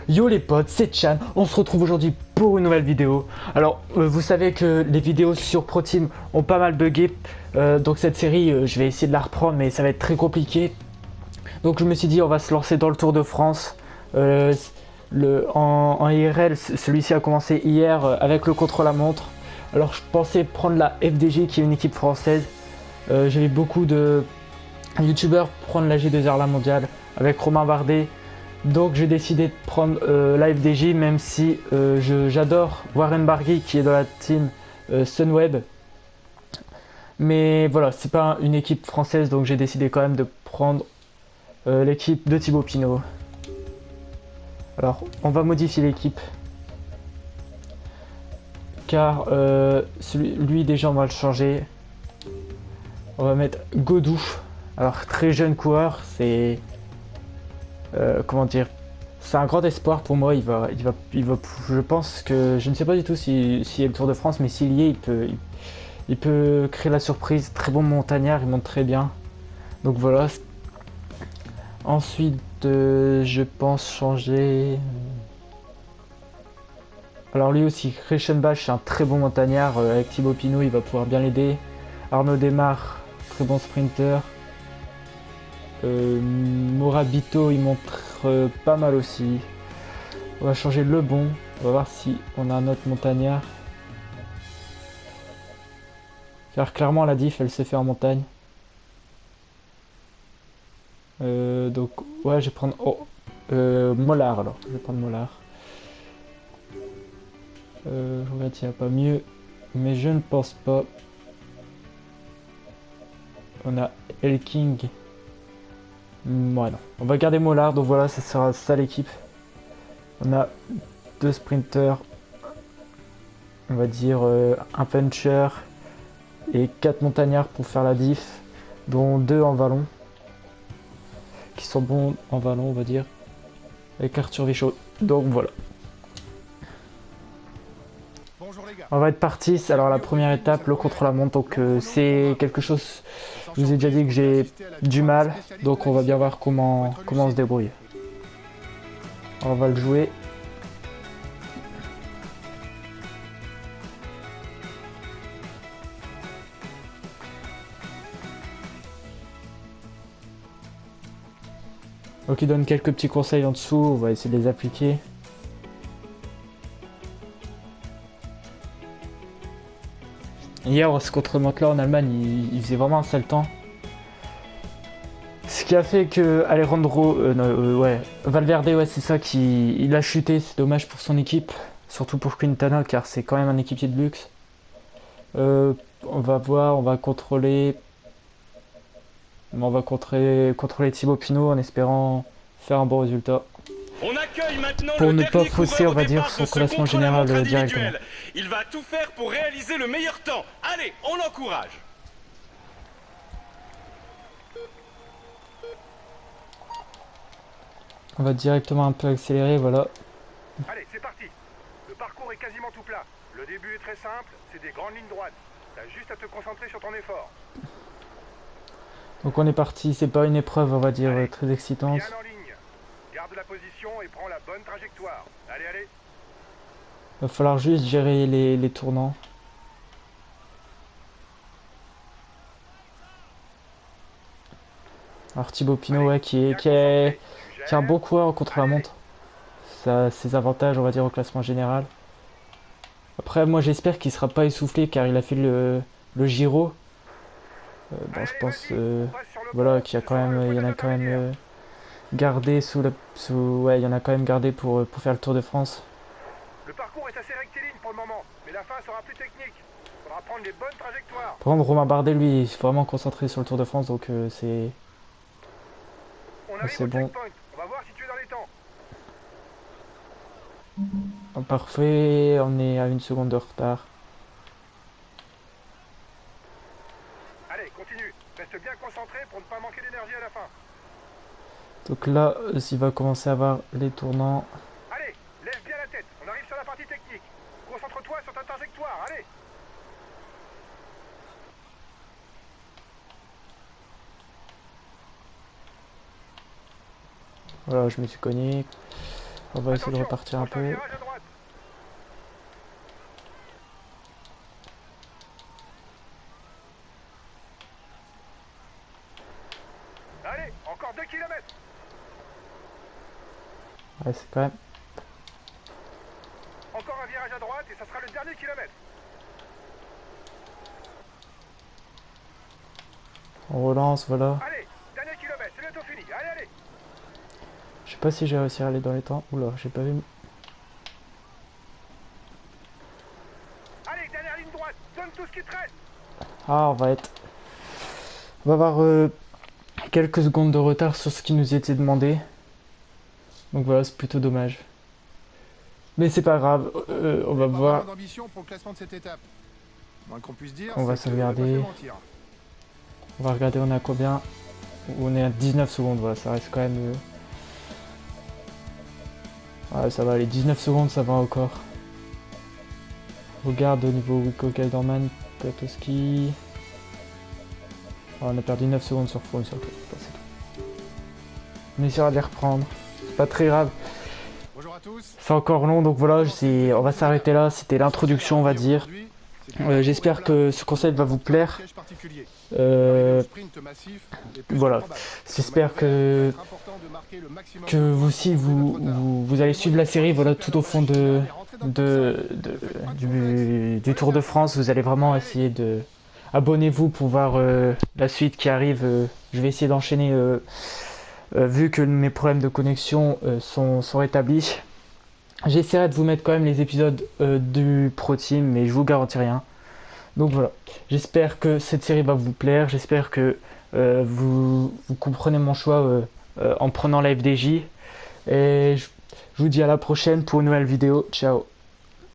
Yo les potes, c'est Chan, on se retrouve aujourd'hui pour une nouvelle vidéo. Alors, vous savez que les vidéos sur ProTeam ont pas mal bugué, donc cette série, je vais essayer de la reprendre, mais ça va être très compliqué. Donc je me suis dit, on va se lancer dans le Tour de France. Euh, en IRL, celui-ci a commencé hier avec le contre-la-montre. Alors je pensais prendre la FDJ qui est une équipe française. J'ai vu beaucoup de youtubeurs prendre la G2R la mondiale avec Romain Bardet. Donc j'ai décidé de prendre la FDJ, même si j'adore Warren Barguil qui est dans la team Sunweb. Mais voilà, c'est pas une équipe française, donc j'ai décidé quand même de prendre l'équipe de Thibaut Pinot. Alors on va modifier l'équipe. Car lui déjà on va le changer. On va mettre Godou. Alors très jeune coureur, c'est... comment dire, c'est un grand espoir pour moi. Je pense que je ne sais pas du tout s'il y a le Tour de France, mais s'il y est, il peut créer la surprise. Très bon montagnard, il monte très bien. Donc voilà. Ensuite, je pense changer. Alors lui aussi, Reichenbach, c'est un très bon montagnard. Avec Thibaut Pinot, il va pouvoir bien l'aider. Arnaud Desmar, très bon sprinter. Morabito, il montre pas mal aussi. On va changer le bon. On va voir si on a un autre montagnard. Car clairement la diff elle se fait en montagne. Donc ouais je vais prendre Mollard alors. Je vais prendre Mollard. Je regarde s'il n'y a pas mieux. Mais je ne pense pas. On a Elking. Ouais non. On va garder Mollard, donc voilà, ça sera ça l'équipe. On a deux sprinters. On va dire un puncher et 4 montagnards pour faire la diff, dont 2 en vallon, qui sont bons en vallon on va dire, avec Arthur Vichot. Donc voilà. On va être parti. Alors la première étape, le contre-la-montre, donc c'est quelque chose, je vous ai déjà dit que j'ai du mal, donc on va bien voir comment on se débrouille. On va le jouer. Donc il donne quelques petits conseils en dessous, on va essayer de les appliquer. Hier, ce contre-montre-là en Allemagne, il faisait vraiment un sale temps. Ce qui a fait que Alejandro, ouais, Valverde, ouais, c'est ça qui, il a chuté. C'est dommage pour son équipe, surtout pour Quintana, car c'est quand même un équipier de luxe. On va voir, on va contrôler Thibaut Pinot en espérant faire un bon résultat. On accueille maintenant Pour le ne pas dernier fausser, coureur on au va dire, départ son de ce classement général contre-la-montre directement. individuel. Il va tout faire pour réaliser le meilleur temps. Allez, on l'encourage. On va directement un peu accélérer, voilà. Allez, c'est parti. Le parcours est quasiment tout plat. Le début est très simple, c'est des grandes lignes droites. T'as juste à te concentrer sur ton effort. Donc on est parti, c'est pas une épreuve, on va dire, Allez, très excitante. bien en ligne. Garde la position et prends la bonne trajectoire. Allez, allez. Va falloir juste gérer les tournants. Alors Thibaut Pinot, Allez, ouais, bien concentré. Tu qui est un gères. bon coureur contre la Allez, allez. montre. Ça a ses avantages, on va dire, au classement général. Après, moi j'espère qu'il sera pas essoufflé car il a fait le Giro. Bon, je Allez, pense, vas-y. On passe sur le voilà, pont. qu'il y a Ce quand sera même, le il point y en a quand même d'intermédiaire. gardé ouais, il y en a quand même gardé pour faire le Tour de France. Le parcours est assez rectiligne pour le moment, mais la fin sera plus technique. Faudra prendre les bonnes trajectoires. Par contre, Romain Bardet, lui, il est vraiment concentré sur le Tour de France, donc On arrive c'est au bon. checkpoint. On va voir si tu es dans les temps. Parfait, on est à 1 seconde de retard. Allez, continue. Reste bien concentré pour ne pas manquer d'énergie à la fin. Donc là, il va commencer à avoir les tournants. Allez, lève bien la tête. On arrive sur la partie technique. Concentre-toi sur ta trajectoire. Allez. Voilà, je me suis cogné. On va essayer de Attention, repartir un prochain peu. virage à droite. Allez, encore 2 km. Ouais, c'est quand même... Encore un virage à droite et ça sera le dernier kilomètre. On relance, voilà. Allez, dernier kilomètre, c'est bientôt fini. Allez, allez. Je sais pas si j'ai réussi à aller dans les temps. Oula, j'ai pas vu... Allez, dernière ligne droite. Donne tout ce qui te reste. Ah, on va être... On va avoir quelques secondes de retard sur ce qui nous était demandé. Donc voilà, c'est plutôt dommage. Mais c'est pas grave, on va voir. D'ambition pour le classement de cette étape. Moins qu'on puisse dire, On va c'est que sauvegarder. elle m'a fait mentir. On va regarder, on est à combien? On est à 19 secondes, voilà, ça reste quand même... Ouais, ça va, les 19 secondes, ça va encore. Regarde au niveau Wilco Kelderman, Kwiatkowski. Oh, on a perdu 9 secondes sur Froome surtout, c'est tout. On essaiera de les reprendre, c'est pas très grave. Bonjour à tous. C'est encore long, donc voilà, on va s'arrêter là, c'était l'introduction on va dire. J'espère que ce concept va vous plaire. Voilà, j'espère que vous aussi vous allez suivre la série voilà, tout au fond du Tour de France. Vous allez vraiment essayer de... Abonnez-vous pour voir la suite qui arrive. Je vais essayer d'enchaîner vu que mes problèmes de connexion sont rétablis. J'essaierai de vous mettre quand même les épisodes du Pro Team, mais je vous garantis rien. Donc voilà, j'espère que cette série va vous plaire, j'espère que vous comprenez mon choix en prenant la FDJ. Et je vous dis à la prochaine pour une nouvelle vidéo, ciao.